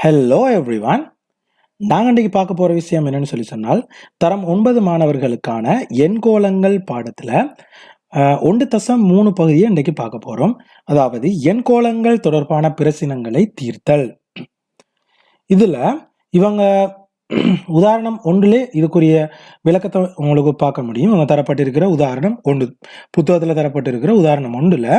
Hello everyone. நாங்கள் இன்றைக்கி பார்க்க போகிற விஷயம் என்னன்னு சொன்னால் தரம் 9 மாணவர்களுக்கான எண்கோளங்கள் பாடத்தில் 1.3 பகுதியை இன்றைக்கு பார்க்க போகிறோம். அதாவது எண்கோளங்கள் தொடர்பான பிரச்சனைகளை தீர்த்தல். இதில் இவங்க உதாரணம் ஒன்றிலே இதுக்குரிய விளக்கத்தை உங்களுக்கு பார்க்க முடியும். இவங்க தரப்பட்டிருக்கிற உதாரணம் 1, புத்தகத்தில் தரப்பட்டிருக்கிற உதாரணம் 1ல்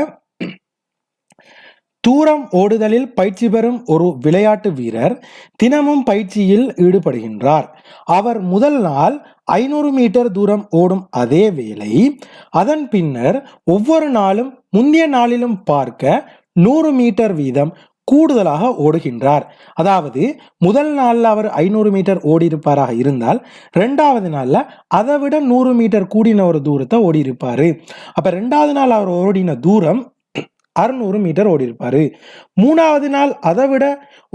தூரம் ஓடுதலில் பயிற்சி பெறும் ஒரு விளையாட்டு வீரர் தினமும் பயிற்சியில் ஈடுபடுகின்றார். அவர் முதல் நாள் 500 மீட்டர் தூரம் ஓடும் அதே வேளை அதன் பின்னர் ஒவ்வொரு நாளும் முந்தைய நாளிலும் பார்க்க 100 மீட்டர் வீதம் கூடுதலாக ஓடுகின்றார். அதாவது முதல் நாள்ல அவர் 500 மீட்டர் ஓடி இருப்பாராக இருந்தால் 2வது நாள்ல அதை விட 100 மீட்டர் கூடின ஒரு தூரத்தை ஓடி இருப்பாரு. அப்ப 2வது நாள் அவர் ஓடின தூரம் 600 மீட்டர் ஓடி இருப்பாரு. 3வது நாள் அதை விட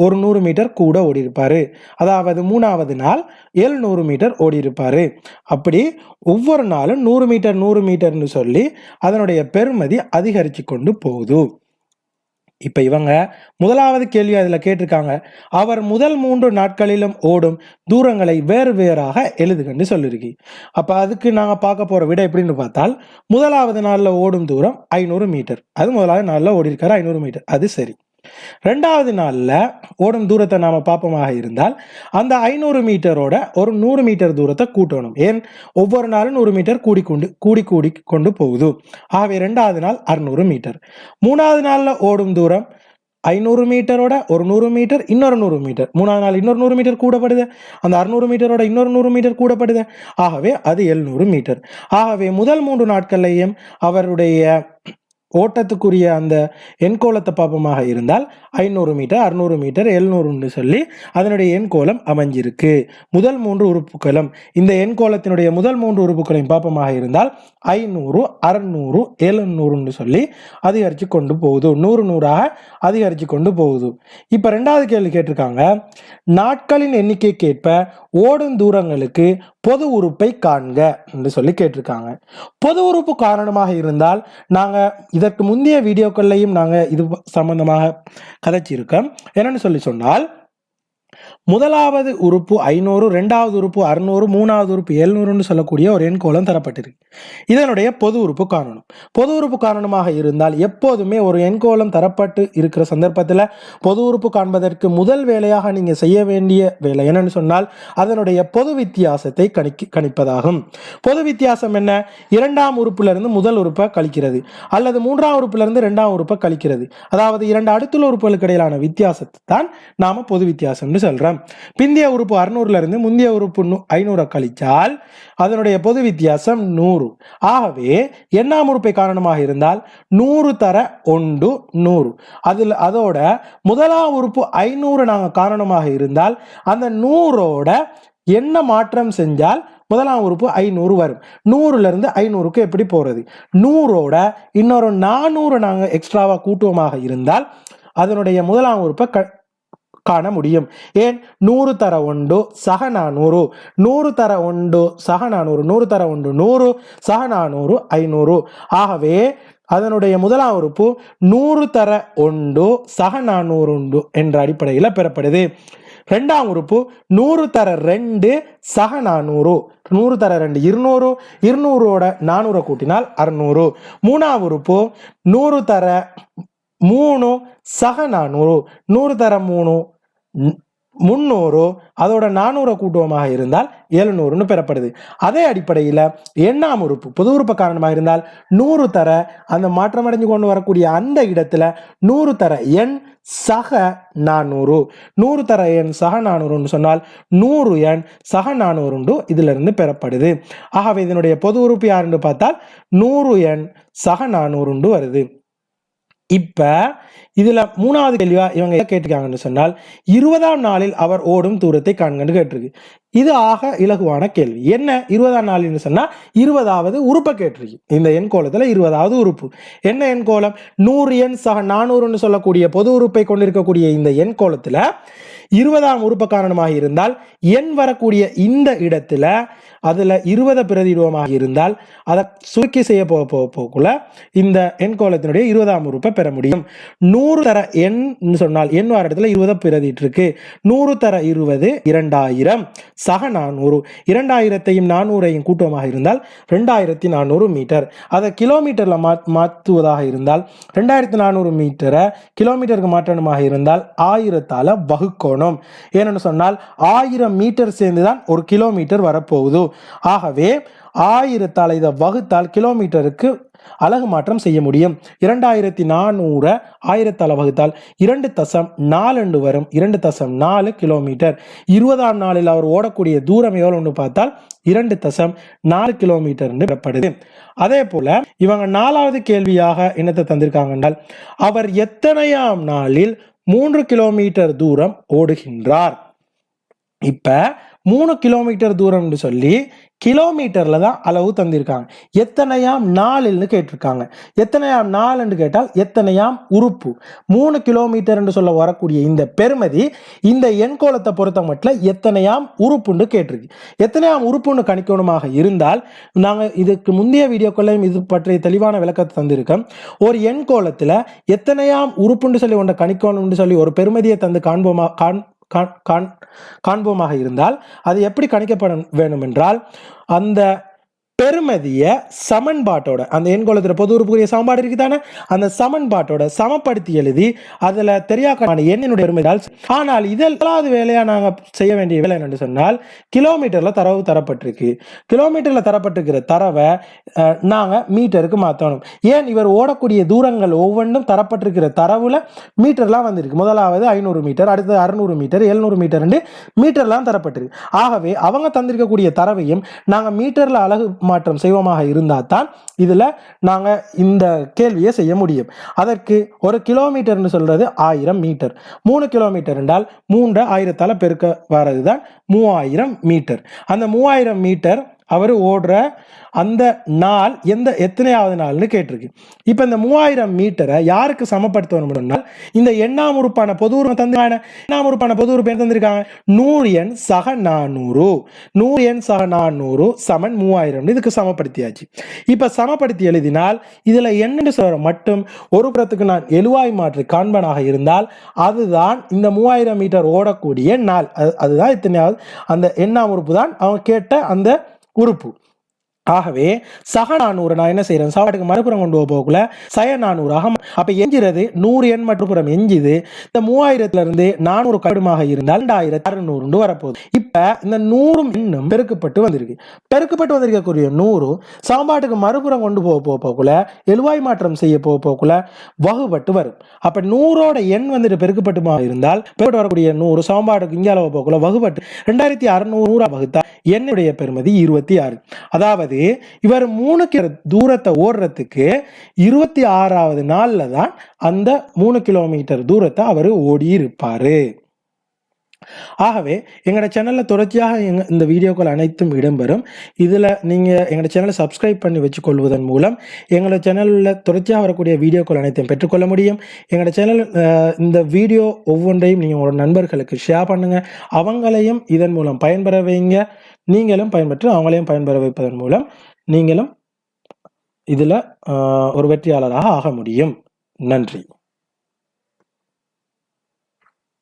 ஒரு 100 மீட்டர் கூட ஓடி இருப்பாரு. அதாவது 3வது நாள் 700 மீட்டர் ஓடி இருப்பாரு. அப்படி ஒவ்வொரு நாளும் 100 மீட்டர் 100 மீட்டர்னு சொல்லி அதனுடைய பெறுமதி அதிகரிச்சு கொண்டு போகுது. இப்ப இவங்க முதலாவது கேள்வி அதுல கேட்டிருக்காங்க, அவர் முதல் 3 நாட்களிலும் ஓடும் தூரங்களை வேறு வேறாக எழுதுகன்னு சொல்லிருக்கு. அப்ப அதுக்கு நாங்க பார்க்க போற விட எப்படின்னு பார்த்தால், முதலாவது நாள்ல ஓடும் தூரம் 500 மீட்டர். அது முதலாவது நாள்ல ஓடி இருக்காரு 500 மீட்டர், அது சரி. 2வது நாள்ல ஓடும் தூரத்தை நாம பார்ப்போமாக இருந்தால் அந்த 500 மீட்டரோட ஒரு 100 மீட்டர் தூரத்தை கூட்டணும். ஏன் ஒவ்வொரு நாளும் 100 மீட்டர் கூடி கொண்டு போகுது. ஆகவே 2வது நாள் 600 மீட்டர். 3வது நாள்ல ஓடும் தூரம் 500 மீட்டரோட ஒரு 100 மீட்டர், இன்னொரு 100 மீட்டர். 3வது நாள் இன்னொரு 100 மீட்டர் கூடப்படுது. அந்த 600 மீட்டரோட இன்னொரு 100 மீட்டர் கூடப்படுது. ஆகவே அது 700 மீட்டர். ஆகவே முதல் 3 நாட்கள்லையும் அவருடைய ஓட்டத்துக்குரிய அந்த எண்கோளத்தை பார்ப்போமாக இருந்தால் 500 மீட்டர், 600 மீட்டர், 700 சொல்லி அதனுடைய எண்கோளம் அமைஞ்சிருக்கு. முதல் 3 உறுப்புகளும் இந்த எண்கோளத்தினுடைய முதல் 3 உறுப்புகளையும் பார்ப்போமாக இருந்தால் 500, 600, 700 சொல்லி அதிகரித்து கொண்டு போகுது. 100 100ஆக அதிகரித்து கொண்டு போகுது. இப்போ 2வது கேள்வி கேட்டிருக்காங்க, நாட்களின் எண்ணிக்கைக்கேற்ப ஓடும் தூரங்களுக்கு பொது உறுப்பை காண்க என்று சொல்லி கேட்டிருக்காங்க. பொது உறுப்பு காரணமாக இருந்தால் நாங்க இதற்கு முந்தைய வீடியோக்கள்லையும் நாங்க இது சம்பந்தமாக கதைச்சிருக்கோம். என்னன்னு சொன்னால் முதலாவது உறுப்பு 500, 2வது உறுப்பு 600, 3வது உறுப்பு 700 சொல்லக்கூடிய ஒரு எண்கோளம் தரப்பட்டிருக்கு. இதனுடைய பொது உறுப்பு காணணும். பொது உறுப்பு காரணமாக இருந்தால் எப்போதுமே ஒரு எண்கோளம் தரப்பட்டு இருக்கிற சந்தர்ப்பத்தில் பொது உறுப்பு காண்பதற்கு முதல் வேலையாக நீங்க செய்ய வேண்டிய வேலை என்னன்னு சொன்னால் அதனுடைய பொது வித்தியாசத்தை கணிப்பதாகும். பொது வித்தியாசம் என்ன? 2ஆம் உறுப்பிலிருந்து முதல் உறுப்பை கழிக்கிறது அல்லது 3ஆம் உறுப்பிலிருந்து 2ஆம் உறுப்பை கழிக்கிறது. அதாவது 2 அடுத்துள்ள உறுப்புகளுக்கு இடையிலான வித்தியாசத்தை தான் நாம பொது வித்தியாசம் சொல்றோம். பிந்தைய உறுப்பு 600 இருந்து முந்தைய உறுப்பு 500 கழிச்சால் அதனுடைய பொது வித்தியாசம் 100. ஆகவே எண்ணாம் உறுப்பை காரணமாக இருந்தால் 100 தர 1 100. அதோட முதலாம் உறுப்பு 500 நாங்க காரணமாக இருந்தால் அந்த 100ஓட என்ன மாற்றம் செஞ்சால் முதலாம் உறுப்பு 500 வரும். 100ல இருந்து 500க்கு எப்படி போறது? 100ஓட இன்னொரு 400 நாங்க எக்ஸ்ட்ராவா கூட்டுவமாக இருந்தால் அதனுடைய முதலாம் உறுப்பை காண முடியும். ஏன்? 100 தர 1 சக 400, 100 தர 1 சக 400, 100 தர 1 100 சக 400 500. ஆகவே அதனுடைய முதலாம் உறுப்பு 100 தர 1 சக 400 என்ற அடிப்படையில் பெறப்படுது. 2ஆம் உறுப்பு 100 தர 2 சக 400, 100 தர 2 200, 200ஓட 400 கூட்டினால் 600. 3ஆம் உறுப்பு 100 தர 3 சக 400, 100 தர 3 300, அதோட 400 கூட்டுவமாக இருந்தால் 700 பெறப்படுது. அதே அடிப்படையில் எண்ணாம் உறுப்பு பொது உறுப்பு காரணமாக இருந்தால் 100 தர அந்த மாற்றமடைஞ்சு கொண்டு வரக்கூடிய அந்த இடத்துல 100 தர எண் சக 400, 100 தர எண் சக 400 சொன்னால் 100 எண் சக 400 இதுல இருந்து பெறப்படுது. ஆகவே இதனுடைய பொது உறுப்பு யாருன்னு பார்த்தால் 100 எண் சக 400 வருது. இப்ப இதுல 3வது கேள்வியா இவங்க கேட்டிருக்காங்கன்னு சொன்னால் 20ஆம் நாளில் அவர் ஓடும் தூரத்தை காண்கன்னு கேட்டிருக்கு. இது ஆக இலகுவான கேள்வி. என்ன 20ஆம் நாள்னு சொன்னா 20வது உறுப்பை கேட்டிருக்கு. இந்த எண்கோளத்துல 20வது உறுப்பு என்ன எண்கோளம்? 100 எண் சக 400 சொல்லக்கூடிய பொது உறுப்பை கொண்டிருக்கக்கூடிய இந்த எண்கோளத்துல 20ஆம் உறுப்பு காரணமாக இருந்தால் எண் வரக்கூடிய இந்த இடத்துல அதுல 20 பிரதியிடுவமாக இருந்தால் அதை சுருக்கி செய்ய போகக்குள்ள இந்த எண்கோளத்தினுடைய 20ஆம் உறுப்பை பெற முடியும். 100 தர எண் சொன்னால் எண் வர இடத்துல 20 பிரதிட்டு இருக்கு. 100 தர 20 2000 சக 400. 2000ஐயும் 400ஐயும் கூட்டுவமாக இருந்தால் 2400 மீட்டர். அதை கிலோமீட்டர்ல மாற்றுவதாக இருந்தால் 2400 மீட்டரை கிலோமீட்டருக்கு மாற்றணுமாக இருந்தால் 1000ஆல வகுக்கணும். ஏன்னு சொன்னால் 1000 மீட்டர் சேர்ந்துதான் ஒரு கிலோமீட்டர் வரப்போகுது. ஆகவே 1000ஆல இதை வகுத்தால் கிலோமீட்டருக்கு அலகு மாற்றம் செய்ய முடியும். 2400 1000ஆல வகுத்தால் 2.4 வரும். 2.4 கிலோமீட்டர். 20ஆம் நாளில் அவர் ஓடக்கூடிய தூரம் எவ்வளவு பார்த்தால் 2.4 கிலோமீட்டர் என்று பெறப்படுது. அதே போல இவங்க 4வது கேள்வியாக என்னத்தை தந்திருக்காங்க என்றால் அவர் எத்தனையாம் நாளில் 3 கிலோமீட்டர் தூரம் ஓடுகின்றார். இப்ப 3 கிலோமீட்டர் தூரம் சொல்லி கிலோமீட்டர்ல தான் அளவு தந்திருக்காங்க. எத்தனையாம் நாள்னு கேட்டிருக்காங்க. எத்தனையாம் நாள் என்று கேட்டால் எத்தனையாம் உறுப்பு. 3 கிலோமீட்டர் என்று சொல்ல வரக்கூடிய இந்த பெருமதி இந்த எண்கோளத்தை பொறுத்த மட்டும் எத்தனையாம் உறுப்புன்னு கேட்டிருக்கு. எத்தனையாம் உறுப்புன்னு கணிக்கணுமாக இருந்தால் நாங்கள் இதுக்கு முந்தைய வீடியோக்களையும் இது பற்றிய தெளிவான விளக்கத்தை தந்திருக்கோம். ஒரு எண்கோளத்துல எத்தனையாம் உறுப்புன்னு சொல்லி ஒன்றை கணிக்கணும்னு சொல்லி ஒரு பெருமதியை தந்து காண்போமாக இருந்தால் அது எப்படி கணிக்கப்பட வேண்டும் என்றால் அந்த பெருமதிய சமன்பாட்டோட அந்த எண்கோளத்தில் பொது உறுப்புக்குரிய சமன்பாடு இருக்குதானே அந்த சமன்பாட்டோட சமப்படுத்தி எழுதி அதுல தெரியாத எண்ணினுடைய பெருமதியால். ஆனால் இதெல்லாம் வேலையா நாங்க செய்ய வேண்டிய வேலை என்னன்னு சொன்னால் கிலோமீட்டர்ல தரவு தரப்பட்டிருக்கு. கிலோமீட்டர்ல தரப்பட்டிருக்கிற தரவை நாங்க மீட்டருக்கு மாற்றணும். ஏன் இவர் ஓடக்கூடிய தூரங்கள் ஒவ்வொன்றும் தரப்பட்டிருக்கிற தரவுல மீட்டர்லாம் வந்திருக்கு. முதலாவது 500 மீட்டர், அடுத்தது 600 மீட்டர், 700 மீட்டர் மீட்டர்லாம் தரப்பட்டிருக்கு. ஆகவே அவங்க தந்திருக்கக்கூடிய தரவையும் நாங்க மீட்டர்ல அலகு மாற்றம் செய்வோமாக இருந்தால் தான் இதுல நாங்க இந்த கேள்வியை செய்ய முடியும். அதற்கு ஒரு கிலோமீட்டர் சொல்றது 1000 மீட்டர். 3 கிலோமீட்டர் என்றால் 3 1000ஆல பெருக்க வரதுதான் 3000 மீட்டர். அந்த 3000 மீட்டர் அவர் ஓடுற அந்த நாள் எத்தனையாவது நாள்னு கேட்டிருக்கு. இப்ப இந்த 3000 மீட்டரை யாருக்கு சமப்படுத்தணும்? இந்த எண்ணாம் உறுப்பான பொது உறுப்பு எண்ணாம் உறுப்பான பொது உறுப்பு என்ன தந்திருக்காங்க? 100 எண் சக 400. 100 எண் சக 400 சமன் 3000 இதுக்கு சமப்படுத்தியாச்சு. இப்ப சமப்படுத்தி எழுதினால் இதுல என்ன சொல்ற மட்டும் ஒரு புறத்துக்கு நான் எழுவாய் மாற்றி காண்பனாக இருந்தால் அதுதான் இந்த 3000 மீட்டர் ஓடக்கூடிய நாள். அதுதான் எத்தனையாவது அந்த எண்ணாம் உறுப்பு தான் அவங்க கேட்ட அந்த உறுப்பு. ஆகவே சக 400 நான் என்ன செய்யறேன் சாப்பாட்டுக்கு மறுபுறம் கொண்டு போகல சய 400 ஆகும். அப்ப எஞ்சிறது 100 எண் மறுபுறம் எஞ்சுது. இந்த 3000ல இருந்து 400 கடுமாக இருந்தால் 2600 வரப்போகுது. இப்ப இந்த 100 எண்ணும் பெருக்கப்பட்டு வந்திருக்கக்கூடிய 100 சாப்பாட்டுக்கு மறுபுறம் கொண்டு போகக்குள்ள எழுவாய் மாற்றம் செய்ய போகக்குள்ள வகுபட்டு வரும். அப்ப 100ஓட எண் வந்துட்டு பெருக்கப்பட்டுமா இருந்தால் வரக்கூடிய 100 சாப்பாட்டுக்கு இங்கே அளவு போகக்குள்ள வகுபட்டு 2600 வகுத்தா என்னுடைய பெருமதி 26. அதாவது இவர் 3 தூரத்தை ஓடுறதுக்கு 26வது நாள்ல தான் அந்த 3 கிலோமீட்டர் தூரத்தை அவர் ஓடி இருப்பாரு. ஆகவே எங்களோட சேனல்ல தொடர்ச்சியாக இந்த வீடியோக்கள் அனைத்தும் இடம்பெறும். இதுல நீங்க எங்களோட சேனலை சப்ஸ்கிரைப் பண்ணி வச்சுக்கொள்வதன் மூலம் எங்களோட சேனல்ல தொடர்ச்சியாக வரக்கூடிய வீடியோக்கள் அனைத்தையும் பெற்றுக்கொள்ள முடியும். எங்களோட சேனல் இந்த வீடியோ ஒவ்வொன்றையும் நீங்க உங்களோட நண்பர்களுக்கு ஷேர் பண்ணுங்க. அவங்களையும் இதன் மூலம் பயன்பெற வைங்க. நீங்களும் பயன்பெற்று அவங்களையும் பயன்பெற வைப்பதன் மூலம் நீங்களும் இதுல ஒரு வெற்றியாளராக ஆக முடியும். நன்றி.